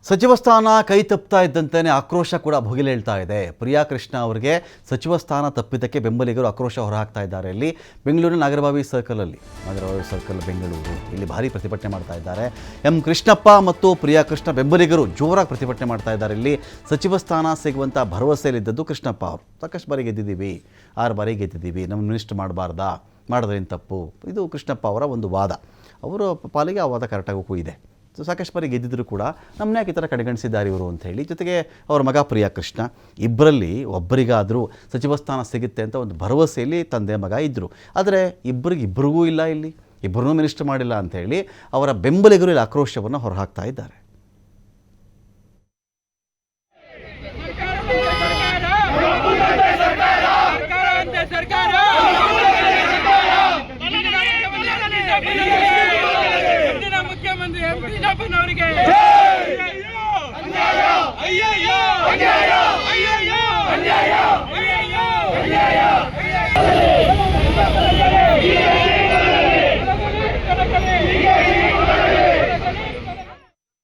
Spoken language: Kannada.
ಸಚಿವ ಸ್ಥಾನ ಕೈ ತಪ್ಪುತ್ತಾ ಇದ್ದಂತೆಯೇ ಆಕ್ರೋಶ ಕೂಡ ಭುಗಿಲೇಳ್ತಾ ಇದೆ. ಪ್ರಿಯಾ ಕೃಷ್ಣ ಅವರಿಗೆ ಸಚಿವ ಸ್ಥಾನ ತಪ್ಪಿದ್ದಕ್ಕೆ ಬೆಂಬಲಿಗರು ಆಕ್ರೋಶ ಹೊರಹಾಕ್ತಾ ಇದ್ದಾರೆ. ಇಲ್ಲಿ ಬೆಂಗಳೂರಿನ ನಾಗರಬಾವಿ ಸರ್ಕಲ್ ಬೆಂಗಳೂರು ಇಲ್ಲಿ ಭಾರಿ ಪ್ರತಿಭಟನೆ ಮಾಡ್ತಾ ಇದ್ದಾರೆ. ಎಂ ಕೃಷ್ಣಪ್ಪ ಮತ್ತು ಪ್ರಿಯಾ ಕೃಷ್ಣ ಬೆಂಬಲಿಗರು ಜೋರಾಗಿ ಪ್ರತಿಭಟನೆ ಮಾಡ್ತಾ ಇದ್ದಾರೆ. ಇಲ್ಲಿ ಸಚಿವ ಸ್ಥಾನ ಸಿಗುವಂಥ ಭರವಸೆಯಲ್ಲಿದ್ದದ್ದು ಕೃಷ್ಣಪ್ಪ ಅವರು. ಸಾಕಷ್ಟು ಬಾರಿ ಗೆದ್ದಿದ್ದೀವಿ, 6 ಬಾರಿ ಗೆದ್ದಿದ್ದೀವಿ, ನಮ್ಮ ಮಿನಿಸ್ಟರ್ ಮಾಡಿದ್ರೇನು ತಪ್ಪು, ಇದು ಕೃಷ್ಣಪ್ಪ ಅವರ ಒಂದು ವಾದ. ಅವರ ಪಾಲಿಗೆ ಆ ವಾದ ಕರೆಕ್ಟಾಗೂ ಇದೆ. ಸಾಕಷ್ಟು ಬಾರಿ ಗೆದ್ದಿದ್ರು ಕೂಡ ನಮ್ಮನ್ನ ಯಾಕೆ ಈ ಥರ ಕಡೆಗಣಿಸಿದ್ದಾರೆ ಇವರು ಅಂತ ಹೇಳಿ. ಜೊತೆಗೆ ಅವರ ಮಗ ಪ್ರಿಯಾ ಕೃಷ್ಣ ಇಬ್ಬರಲ್ಲಿ ಒಬ್ಬರಿಗಾದರೂ ಸಚಿವ ಸ್ಥಾನ ಸಿಗುತ್ತೆ ಅಂತ ಒಂದು ಭರವಸೆಯಲ್ಲಿ ತಂದೆ ಮಗ ಇದ್ದರು. ಆದರೆ ಇಬ್ಬರಿಗೂ ಇಲ್ಲ, ಇಲ್ಲಿ ಇಬ್ಬರನ್ನೂ ಮಿನಿಸ್ಟರ್ ಮಾಡಿಲ್ಲ ಅಂತ ಹೇಳಿ ಅವರ ಬೆಂಬಲಿಗರು ಇಲ್ಲಿ ಆಕ್ರೋಶವನ್ನು ಹೊರಹಾಕ್ತಾ ಇದ್ದಾರೆ. ಮುಖ್ಯಮಂತ್ರಿ